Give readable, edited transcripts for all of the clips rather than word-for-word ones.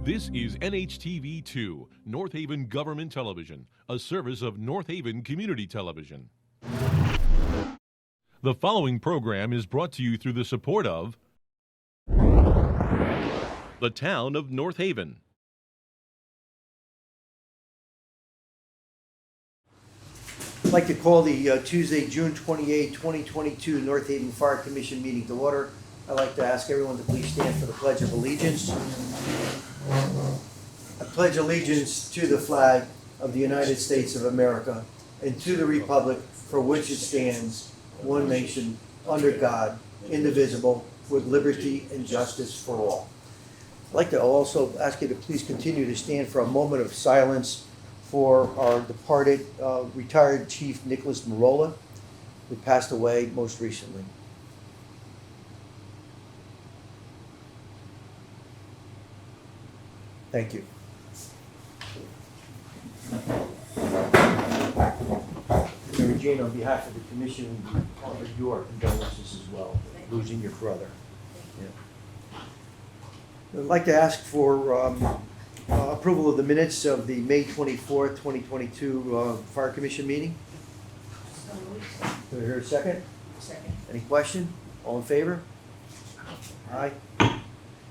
This is NHTV2, North Haven Government Television, a service of North Haven Community Television. The following program is brought to you through the support of the Town of North Haven. I'd like to call the Tuesday, June 28, 2022 North Haven Fire Commission meeting to order. I'd like to ask everyone to please stand for the Pledge of Allegiance. I pledge allegiance to the flag of the United States of America and to the republic for which it stands, one nation, under God, indivisible, with liberty and justice for all. I'd like to also ask you to please continue to stand for a moment of silence for our departed retired Chief Nicholas Marola, who passed away most recently. Thank you. Mary Jane, on behalf of the commission, we offer your condolences as well, losing your brother. Yeah. I'd like to ask for approval of the minutes of the May 24th, 2022 Fire Commission meeting. Do I hear a second? Second. Any question? All in favor? Aye.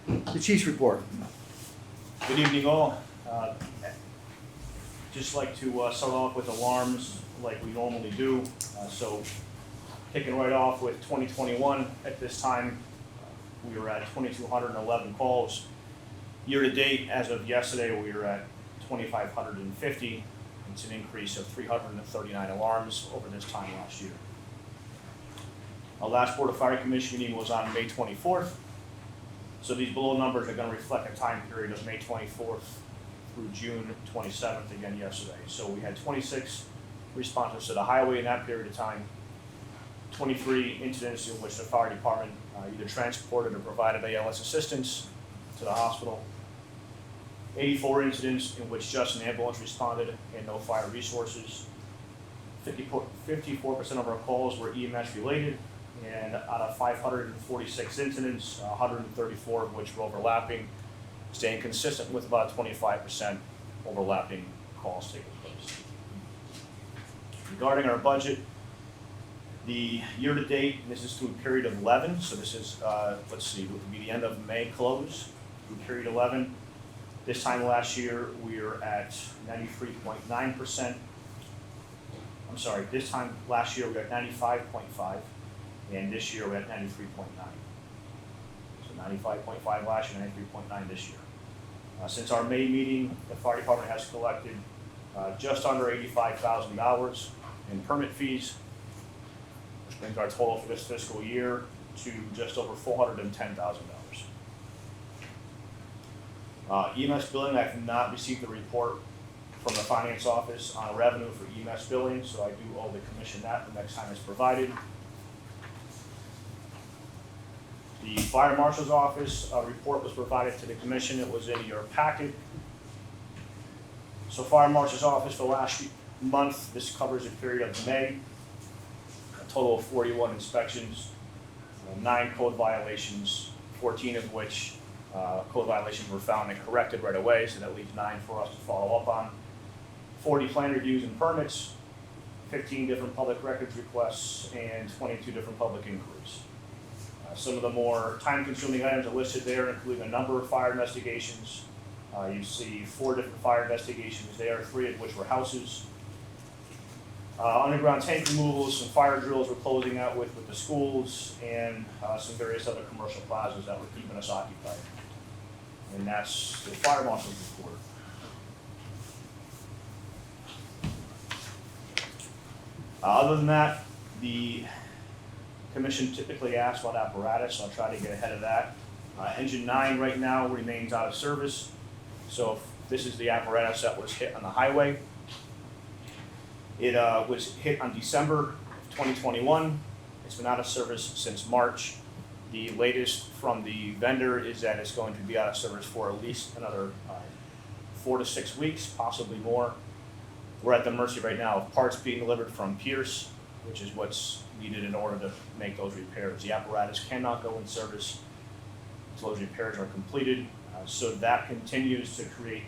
The Chief's report. Good evening, all. Just like to start off with alarms like we normally do. So kicking right off with 2021, at this time, we were at 2,211 calls. Year to date, as of yesterday, we were at 2,550. It's an increase of 339 alarms over this time last year. Our last Board of Fire Commission meeting was on May 24th. So these below numbers are going to reflect a time period of May 24th through June 27th, again yesterday. So we had 26 responses to the highway in that period of time, 23 incidents in which the fire department either transported or provided ALS assistance to the hospital, 84 incidents in which just an ambulance responded and no fire resources, 54% of our calls were EMS related, and out of 546 incidents, 134 of which were overlapping, staying consistent with about 25% overlapping calls taking place. Regarding our budget, the year-to-date, this is through period of 11, so this is, let's see, it would be the end of May close through period 11. This time last year, we were at 93.9%. I'm sorry, this time last year, we were at 95.5%. And this year we're at 93.9. So 95.5 last year, 93.9 this year. Since our May meeting, the fire department has collected just under $85,000 in permit fees, which brings our total for this fiscal year to just over $410,000. EMS billing, I have not received a report from the finance office on revenue for EMS billing, so I do owe the commission that the next time it's provided. The Fire Marshal's Office report was provided to the Commission. It was in your packet. So Fire Marshal's Office for last month, this covers a period of May, a total of 41 inspections, 9 code violations, 14 of which code violations were found and corrected right away, so that leaves 9 for us to follow up on. 40 plan reviews and permits, 15 different public records requests, and 22 different public inquiries. Some of the more time-consuming items are listed there, including a number of fire investigations. You see 4 different fire investigations there, 3 of which were houses. Underground tank removals, some fire drills we're closing out with the schools, and some various other commercial plazas that were keeping us occupied. And that's the fire marshal's report. Other than that, the Commission typically asks about apparatus, so I'll try to get ahead of that. Engine 9 right now remains out of service. So this is the apparatus that was hit on the highway. It was hit on December of 2021. It's been out of service since March. The latest from the vendor is that it's going to be out of service for at least another 4 to 6 weeks, possibly more. We're at the mercy right now of parts being delivered from Pierce, which is what's needed in order to make those repairs. The apparatus cannot go in service until those repairs are completed. So that continues to create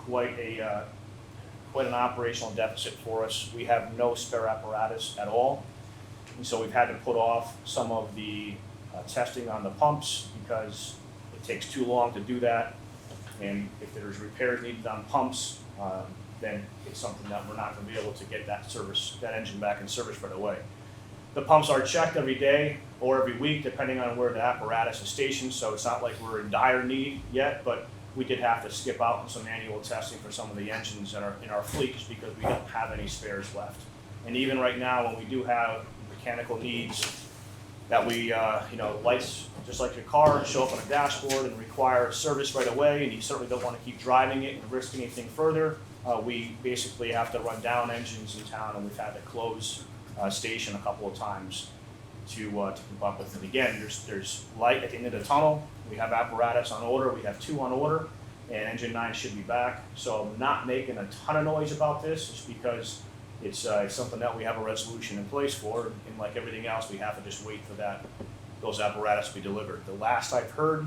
quite an operational deficit for us. We have no spare apparatus at all. And so we've had to put off some of the testing on the pumps because it takes too long to do that. And if there's repairs needed on pumps, then it's something that we're not going to be able to get that engine back in service right away. The pumps are checked every day or every week, depending on where the apparatus is stationed. So it's not like we're in dire need yet, but we did have to skip out on some annual testing for some of the engines in our fleet just because we don't have any spares left. And even right now, when we do have mechanical needs that we, lights, just like your car, show up on a dashboard and require service right away, and you certainly don't want to keep driving it and risk anything further, we basically have to run down engines in town, and we've had to close station a couple of times to keep up with it. Again, there's light at the end of the tunnel. We have apparatus on order. We have 2 on order, and engine 9 should be back. So I'm not making a ton of noise about this, just because it's something that we have a resolution in place for, and like everything else, we have to just wait for those apparatus to be delivered. The last I've heard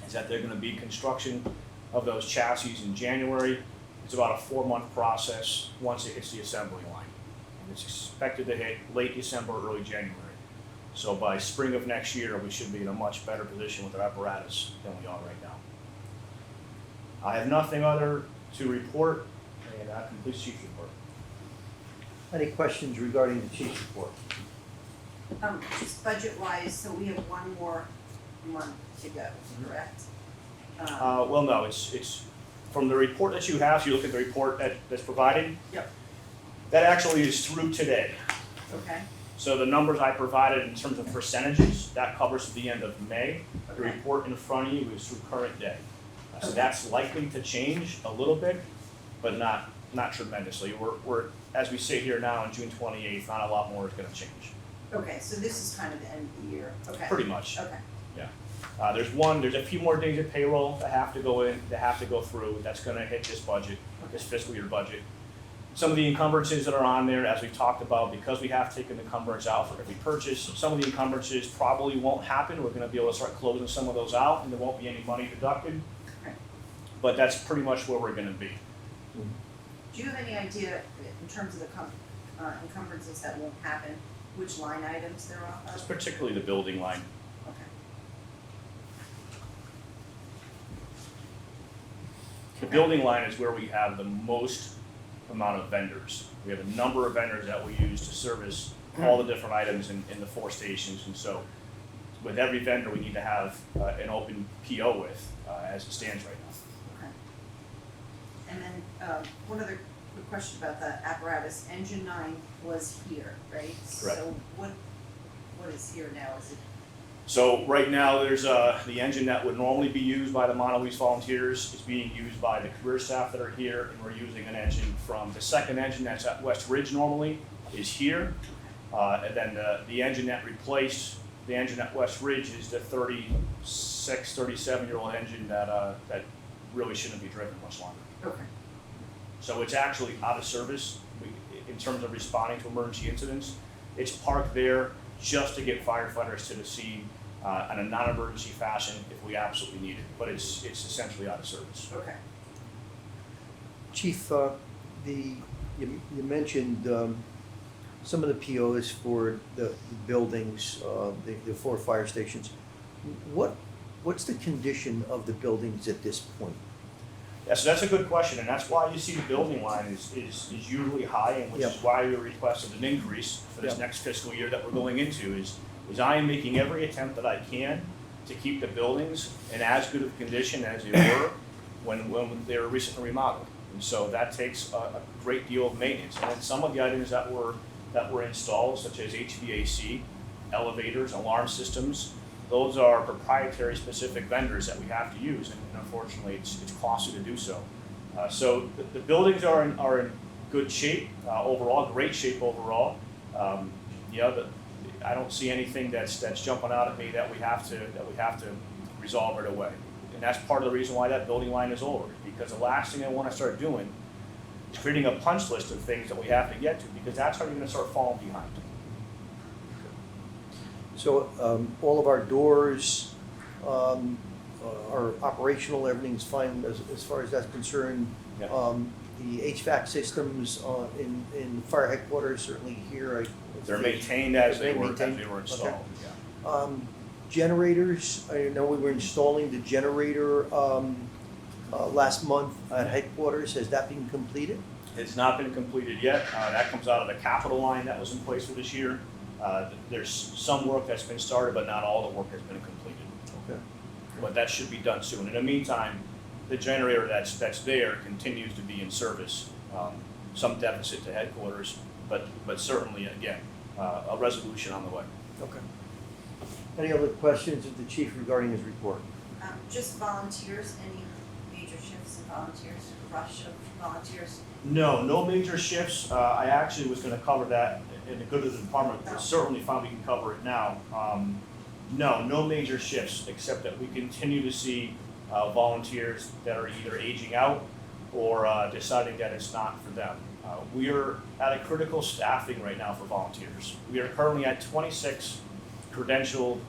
is that they're going to be construction of those chassis in January. It's about a 4-month process once it hits the assembly line. And it's expected to hit late December, early January. So by spring of next year, we should be in a much better position with our apparatus than we are right now. I have nothing other to report, and that completes chief's report. Any questions regarding the chief's report? Just budget-wise, so we have one more month to go, correct? Well, no, it's from the report that you have, so you look at the report that's provided. Yep. That actually is through today. Okay, So the numbers I provided in terms of percentages, that covers the end of May. The Okay. report in front of you is through current day. So Okay. that's likely to change a little bit, but not tremendously. We're, as we sit here now on June 28th, not a lot more is gonna change, okay, so this is kind of the end of the year, okay. pretty much. Okay, There's a few more days of payroll that have to go in, that have to go through, that's gonna hit this budget, this fiscal year budget. Some of the encumbrances that are on there, as we've talked about, because we have taken the encumbrance out for every purchase, some of the encumbrances probably won't happen. We're gonna be able to start closing some of those out, and there won't be any money deducted. okay. But that's pretty much where we're gonna be. Do you have any idea, in terms of the encumbrances that won't happen, which line items they're on? That's particularly the building line. Okay, The building line is where we have the most amount of vendors. We have a number of vendors that we use to service all the different items in the 4 stations, and so with every vendor, we need to have an open PO with, as it stands right now. okay. And then, one other quick question about the apparatus, engine 9 was here, right? Correct. So what is here now, is it? So right now, there's the engine that would normally be used by the Montelese volunteers is being used by the career staff that are here, and we're using an engine from the second engine that's at West Ridge normally is here. And then the engine that replaced the engine at West Ridge is the 36, 37-year-old engine that really shouldn't be driven much longer. Okay, So it's actually out of service in terms of responding to emergency incidents. It's parked there just to get firefighters to the scene in a non-emergency fashion if we absolutely need it, but it's essentially out of service. okay. Chief, you mentioned some of the POs for the buildings, the 4 fire stations. What's the condition of the buildings at this point? Yeah, so that's a good question, and that's why you see the building line is usually high, and which is why we requested an increase for this next fiscal year that we're going into, is I am making every attempt that I can to keep the buildings in as good of condition as they were when they were recently remodeled. And so that takes a great deal of maintenance. And then some of the items that were installed, such as HVAC, elevators, alarm systems, those are proprietary specific vendors that we have to use, and unfortunately it's costly to do so. So the buildings are in good shape overall, great shape overall. I don't see anything that's jumping out at me that we have to resolve right away. And that's part of the reason why that building line is over, because the last thing I want to start doing is creating a punch list of things that we have to get to, because that's how you're going to start falling behind. So all of our doors, are operational, everything's fine as far as that's concerned. Yeah. The HVAC systems in fire headquarters, certainly here. They're maintained as they They're were maintained? installed. Okay. Yeah. Generators, I know we were installing the generator last month at headquarters. Has that been completed? It's not been completed yet. That comes out of the capital line that was in place for this year. There's some work that's been started, but not all the work has been completed. Okay. But that should be done soon. In the meantime, the generator that's there continues to be in service. Some deficit to headquarters, but certainly, again, a resolution on the way. Okay. Any other questions of the chief regarding his report? Just volunteers, any major shifts in volunteers, rush of volunteers? No major shifts. I actually was gonna cover that in the good of the department, but certainly found we can cover it now. No major shifts, except that we continue to see volunteers that are either aging out or deciding that it's not for them. We are at a critical staffing right now for volunteers. We are currently at 26 credentialed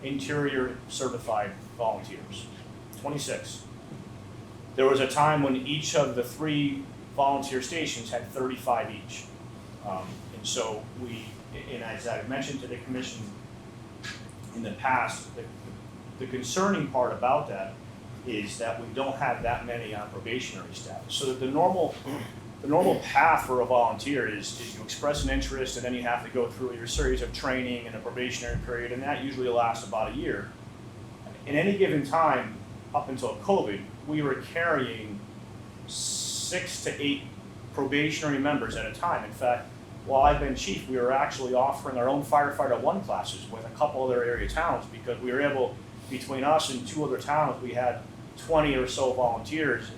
interior certified volunteers. 26. There was a time when each of the 3 volunteer stations had 35 each. And so and as I've mentioned to the commission in the past, the concerning part about that is that we don't have that many on probationary staff. So that the normal path for a volunteer is you express an interest and then you have to go through your series of training and a probationary period, and that usually lasts about a year. In any given time, up until COVID, we were carrying 6 to 8 probationary members at a time. In fact, while I've been chief, we were actually offering our own firefighter 1 classes with a couple other area towns, because we were able, between us and 2 other towns, we had 20 or so volunteers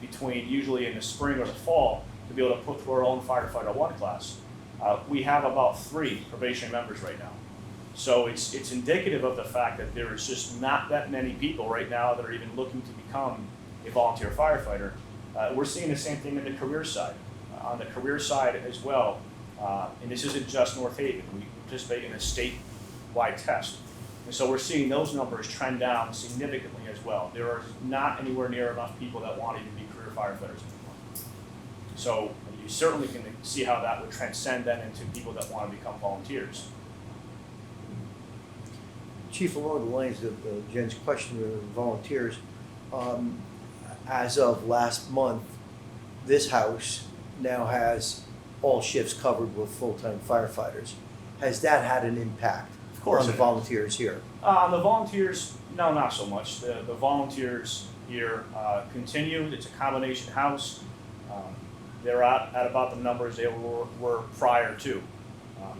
between usually in the spring or the fall to be able to put through our own firefighter 1 class. We have about 3 probationary members right now. So it's indicative of the fact that there is just not that many people right now that are even looking to become a volunteer firefighter. We're seeing the same thing in the career side. On the career side as well, and this isn't just North Haven, we participate in a statewide test. And so we're seeing those numbers trend down significantly as well. There are not anywhere near enough people that want to even be career firefighters anymore. So you certainly can see how that would transcend then into people that want to become volunteers. Chief, along the lines of Jen's question of volunteers, as of last month, this house now has all shifts covered with full-time firefighters. Has that had an impact on the volunteers here? On the volunteers, no, not so much. The volunteers here continue. It's a combination house. They're at about the numbers they were prior to.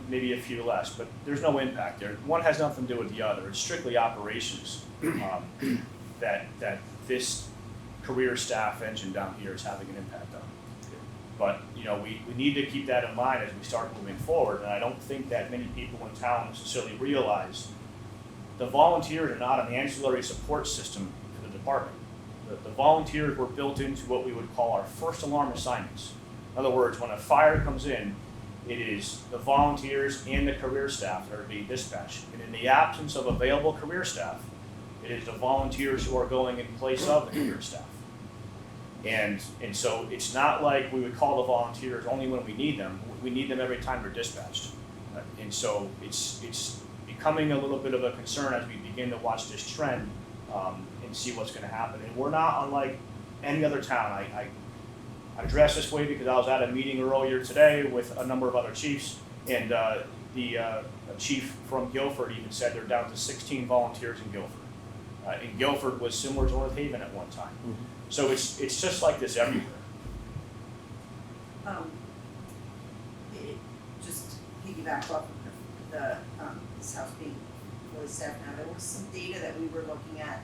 Maybe a few less, but there's no impact there. One has nothing to do with the other. It's strictly operations that this career staff engine down here is having an impact on. But we need to keep that in mind as we start moving forward. And I don't think that many people in town necessarily realize the volunteers are not an ancillary support system to the department. The volunteers were built into what we would call our first alarm assignments. In other words, when a fire comes in, it is the volunteers and the career staff that are being dispatched. And in the absence of available career staff, it is the volunteers who are going in place of the career staff. And so it's not like we would call the volunteers only when we need them. We need them every time they're dispatched. And so it's becoming a little bit of a concern as we begin to watch this trend and see what's going to happen. And we're not unlike any other town. I address this way because I was at a meeting earlier today with a number of other chiefs, and the chief from Guilford even said they're down to 16 volunteers in Guilford. And Guilford was similar to North Haven at one time. Mm-hmm. So it's just like this everywhere. Just piggyback off of this house being fully staffed now, there was some data that we were looking at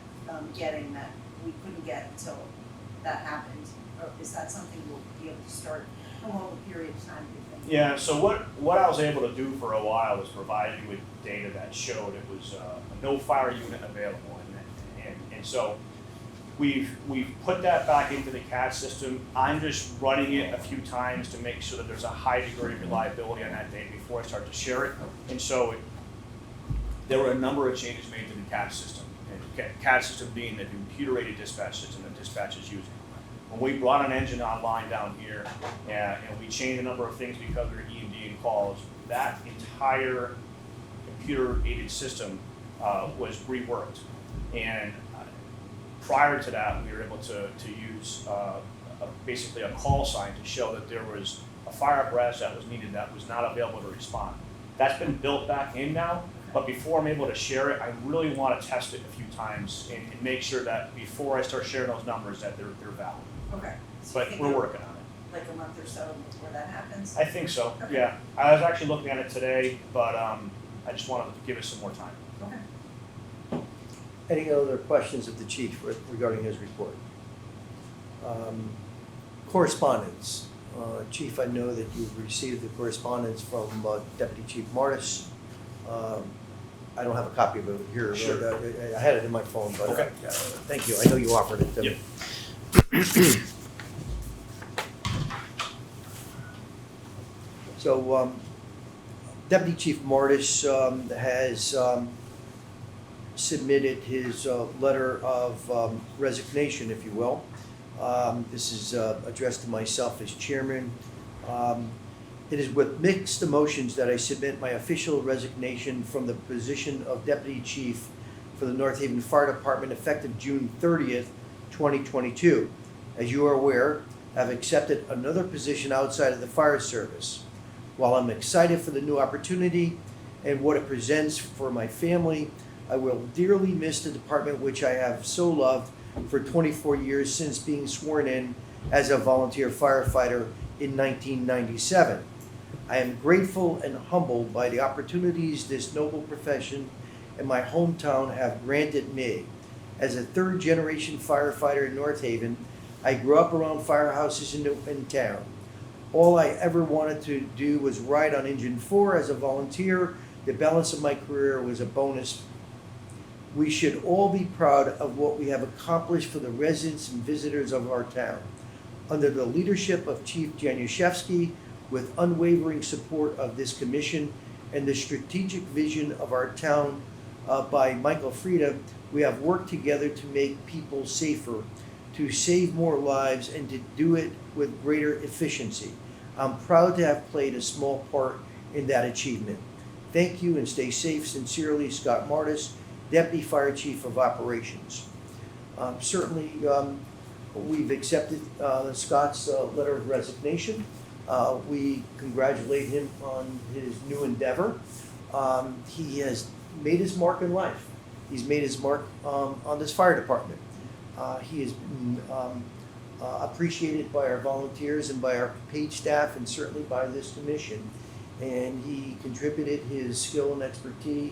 getting that we couldn't get until that happened. Or is that something we'll be able to start in a long period of time, do you think? Yeah, so what I was able to do for a while was provide you with data that showed it was a no fire unit available. And so we've put that back into the CAD system. I'm just running it a few times to make sure that there's a high degree of reliability on that data before I start to share it. And so there were a number of changes made to the CAD system. and CAD system being the computer-aided dispatch system that dispatch is using. When we brought an engine online down here, and we changed a number of things because of the EMD and calls, that entire computer-aided system was reworked. And prior to that, we were able to use basically a call sign to show that there was a fire apparatus that was needed that was not available to respond. That's been built back in now, but before I'm able to share it, I really want to test it a few times and make sure that before I start sharing those numbers that they're valid. Okay. So you But think we're working on it. like a month or so before that happens? I think so, Okay. yeah. I was actually looking at it today, but I just wanted to give it some more time. Okay. Any other questions of the chief regarding his report? Correspondence. Chief, I know that you've received the correspondence from Deputy Chief Martis. I don't have a copy of it here. Sure. But, I had it in my phone, but Okay. thank you. I know you offered it to me. Yep. So, Deputy Chief Martis has submitted his letter of resignation, if you will. This is addressed to myself as chairman. It is with mixed emotions that I submit my official resignation from the position of Deputy Chief for the North Haven Fire Department effective June 30th, 2022. As you are aware, I've accepted another position outside of the fire service. While I'm excited for the new opportunity and what it presents for my family, I will dearly miss the department which I have so loved for 24 years since being sworn in as a volunteer firefighter in 1997. I am grateful and humbled by the opportunities this noble profession and my hometown have granted me. As a third-generation firefighter in North Haven, I grew up around firehouses in town. All I ever wanted to do was ride on Engine 4 as a volunteer. The balance of my career was a bonus. We should all be proud of what we have accomplished for the residents and visitors of our town. Under the leadership of Chief Januszewski, with unwavering support of this commission and the strategic vision of our town by Michael Frieda, we have worked together to make people safer, to save more lives, and to do it with greater efficiency. I'm proud to have played a small part in that achievement. Thank you and stay safe. Sincerely, Scott Martis, Deputy Fire Chief of Operations. Certainly, we've accepted Scott's letter of resignation. We congratulate him on his new endeavor. He has made his mark in life. He's made his mark on this fire department. He has been appreciated by our volunteers and by our paid staff, and certainly by this commission. And he contributed his skill and expertise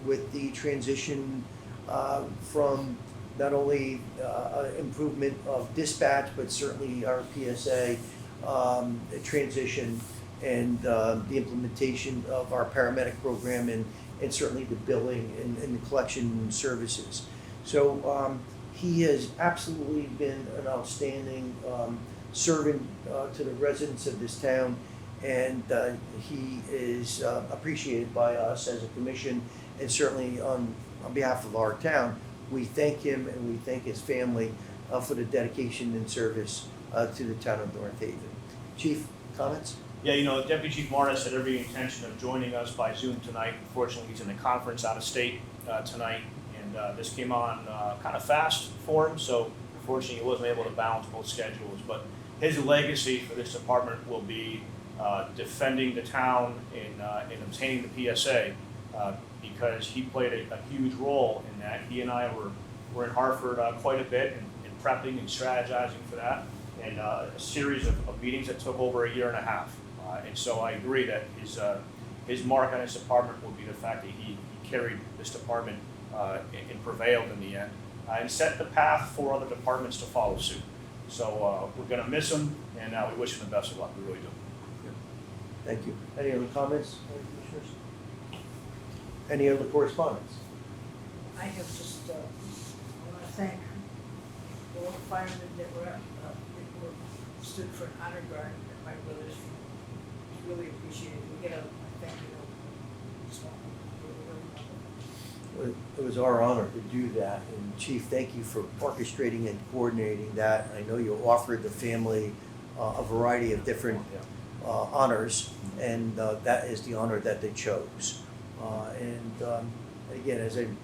with the transition from not only improvement of dispatch, but certainly our PSA transition and the implementation of our paramedic program, and certainly the billing and the collection services. So he has absolutely been an outstanding servant to the residents of this town, and he is appreciated by us as a commission, and certainly on behalf of our town. We thank him and we thank his family for the dedication and service to the town of North Haven. Chief, comments? Yeah, you know, Deputy Chief Martis had every intention of joining us by Zoom tonight. Unfortunately, he's in a conference out of state tonight, and this came on kind of fast for him, so unfortunately he wasn't able to balance both schedules. But his legacy for this department will be defending the town in obtaining the PSA, because he played a huge role in that. He and I were in Hartford quite a bit in prepping and strategizing for that, and a series of meetings that took over a year and a half. And so I agree that his mark on this department will be the fact that he carried this department and prevailed in the end, and set the path for other departments to follow suit. So we're going to miss him, and we wish him the best of luck. We really do. Thank you. Any other comments, Commissioners? Any other correspondence? I have just, I want to thank all the firemen that stood for an honor guard at my village. It's really appreciated. We get a thank you note. So, It was our honor to do that, and Chief, thank you for orchestrating and coordinating that. I know you offered the family a variety of different honors, and that is the honor that they chose. Again,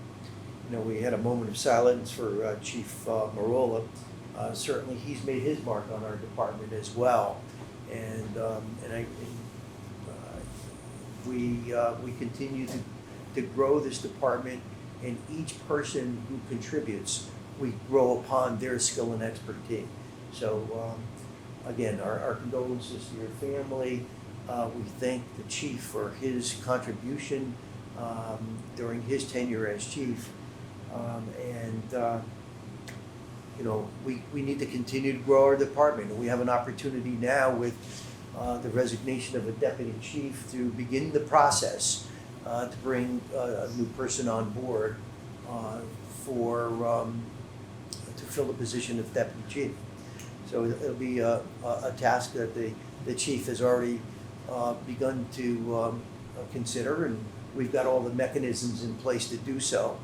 we had a moment of silence for Chief Marola. Certainly, he's made his mark on our department as well, we continue to grow this department, and each person who contributes, we grow upon their skill and expertise. So, again, our condolences to your family. We thank the chief for his contribution during his tenure as chief. We need to continue to grow our department. And we have an opportunity now with the resignation of a deputy chief to begin the process to bring a new person on board to fill the position of deputy chief. So it'll be a task that the chief has already begun to consider, and we've got all the mechanisms in place to do so.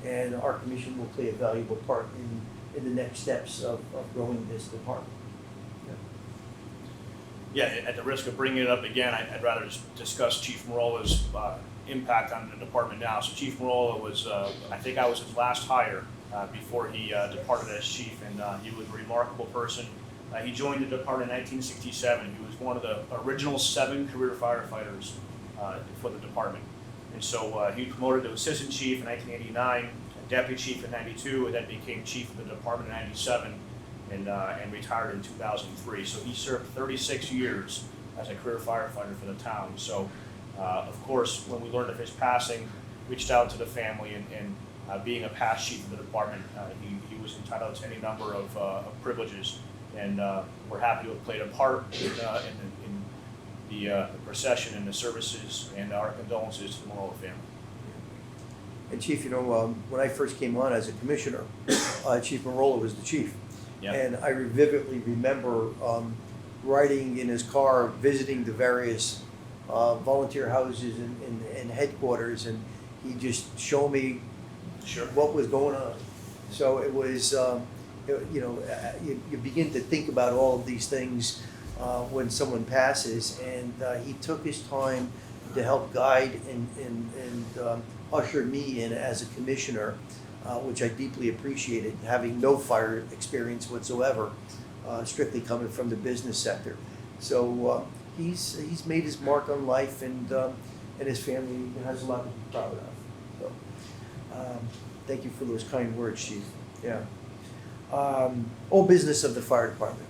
And our commission will play a valuable part in the next steps of growing this department. Yeah, at the risk of bringing it up again, I'd rather just discuss Chief Marola's impact on the department now. So Chief Marola was, I think I was his last hire before he departed as chief, and he was a remarkable person. He joined the department in 1967. He was one of the original 7 career firefighters for the department. And so he was promoted to assistant chief in 1989, deputy chief in 92, and then became chief of the department in 97, and retired in 2003. So he served 36 years as a career firefighter for the town. So, of course, when we learned of his passing, reached out to the family, and being a past chief of the department, he was entitled to any number of privileges, and we're happy to have played a part in the procession and the services, and our condolences to the Marola family. And Chief, when I first came on as a commissioner, Chief Marola was the chief. Yep. And I vividly remember riding in his car, visiting the various volunteer houses and headquarters, and he just showed me Sure. what was going on. So it was, you begin to think about all of these things when someone passes, and he took his time to help guide and usher me in as a commissioner, which I deeply appreciated, having no fire experience whatsoever, strictly coming from the business sector. So he's made his mark on life, and his family has a lot to be proud of. So thank you for those kind words, Chief. Yeah. All business of the fire department.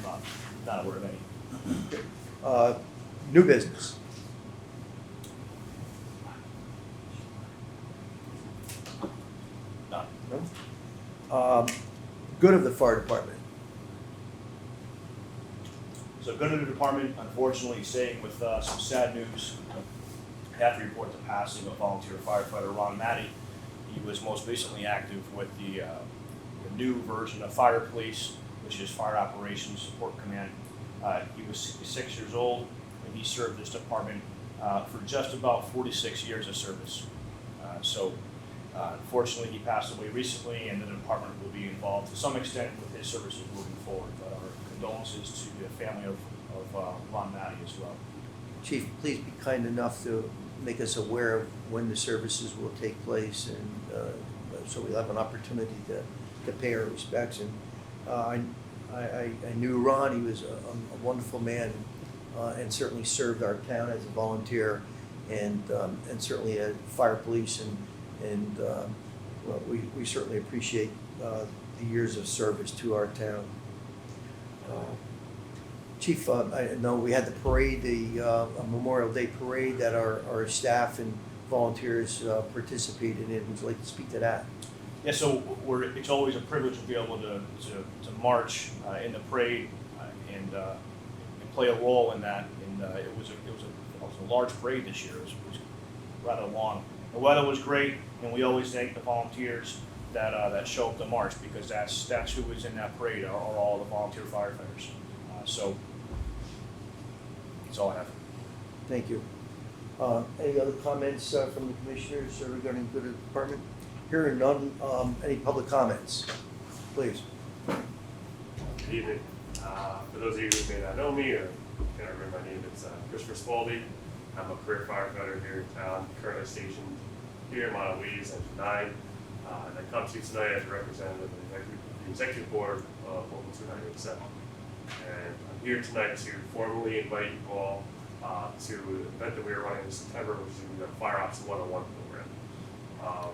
I'm not aware of any. New business. None. No? Good of the fire department. So good of the department, unfortunately, staying with some sad news. I have to report the passing of volunteer firefighter Ron Matty. He was most recently active with the new version of Fire Police, which is Fire Operations Support Command. He was 66 years old, and he served this department for just about 46 years of service. Unfortunately, he passed away recently, and the department will be involved to some extent with his services moving forward. But our condolences to the family of Ron Matty as well. Chief, please be kind enough to make us aware of when the services will take place, and so we'll have an opportunity to pay our respects. And I knew Ron. He was a wonderful man, and certainly served our town as a volunteer, and certainly at fire police, and well, we certainly appreciate the years of service to our town. Chief, I know we had the parade, a Memorial Day parade that our staff and volunteers participated in. Would you like to speak to that? Yeah, so it's always a privilege to be able to march in the parade and play a role in that. And it was a large parade this year. It was rather long. The weather was great, and we always thank the volunteers that show up to march, because that's who is in that parade are all the volunteer firefighters. So that's all I have. Thank you. Any other comments from the commissioners regarding the department? Hearing none, any public comments? Please. Good evening. For those of you who may not know me or can't remember my name, it's Christopher Spaldi. I'm a career firefighter here in town, currently stationed here in Montelese at 9. And I come to you tonight as a representative of the executive board of Local 2987. And I'm here tonight to formally invite you all to an event that we are running in September, which is the Fire Ops 101 program.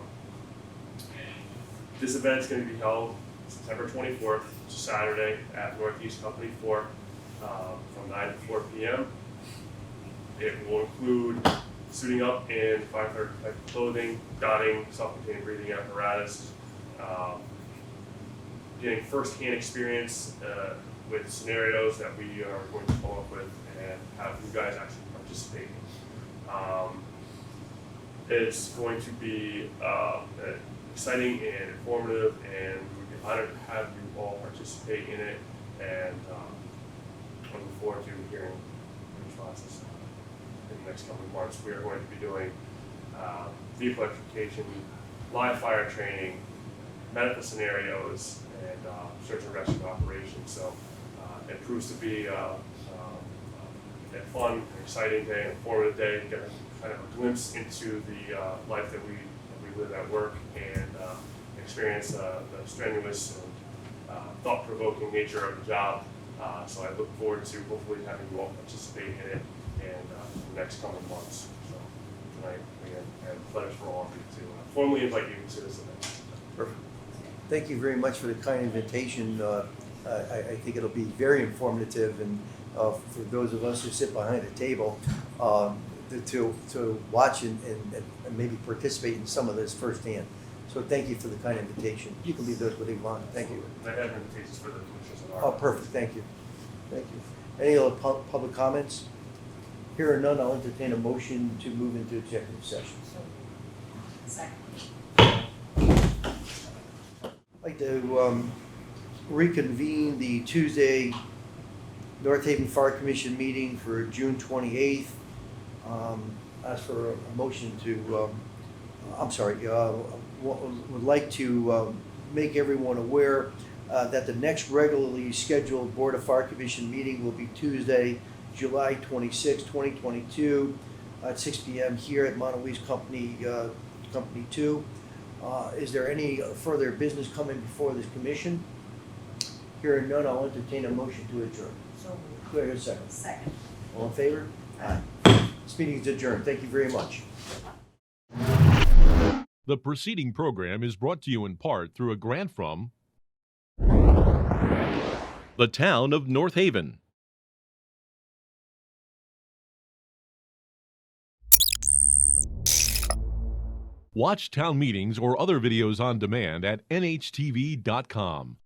This event is going to be held September 24th, Saturday, at Northeast Company 4 from 9 to 4 p.m. It will include suiting up in firefighter type clothing, donning self-contained breathing apparatus, getting first-hand experience with scenarios that we are going to come up with and have you guys actually participate in. It's going to be exciting and informative, and we'd be honored to have you all participate in it, and looking forward to hearing your responses in the next couple of months. We are going to be doing vehicle electrification, live fire training, medical scenarios, and search and rescue operations. So it proves to be a fun, and exciting day, an informative day, get a kind of a glimpse into the life that we live at work, and experience the strenuous and thought-provoking nature of the job. So I look forward to hopefully having you all participate in it in the next coming months. So tonight, again, I have a pleasure for all of you to formally invite you to this event. Perfect. Thank you very much for the kind invitation. I think it'll be very informative, and for those of us who sit behind a table, to watch and maybe participate in some of this firsthand. So thank you for the kind invitation. You can leave those with Yvonne. Thank you. I have invitations for the commissioners and Oh, perfect. Thank you. Thank you. Any other public comments? Here are none. I'll entertain a motion to move into executive session. Second. I'd like to reconvene the Tuesday North Haven Fire Commission meeting for June 28th. Ask for a motion to, would like to make everyone aware that the next regularly scheduled Board of Fire Commission meeting will be Tuesday, July 26, 2022, at 6 p.m. here at Montelese Company 2. Is there any further business coming before this commission? Hearing none, I'll entertain a motion to adjourn. So moved. Do I hear a second? Second. All in favor? Aye. This meeting is adjourned. Thank you very much. The preceding program is brought to you in part through a grant from the town of North Haven. Watch town meetings or other videos on demand at nhtv.com.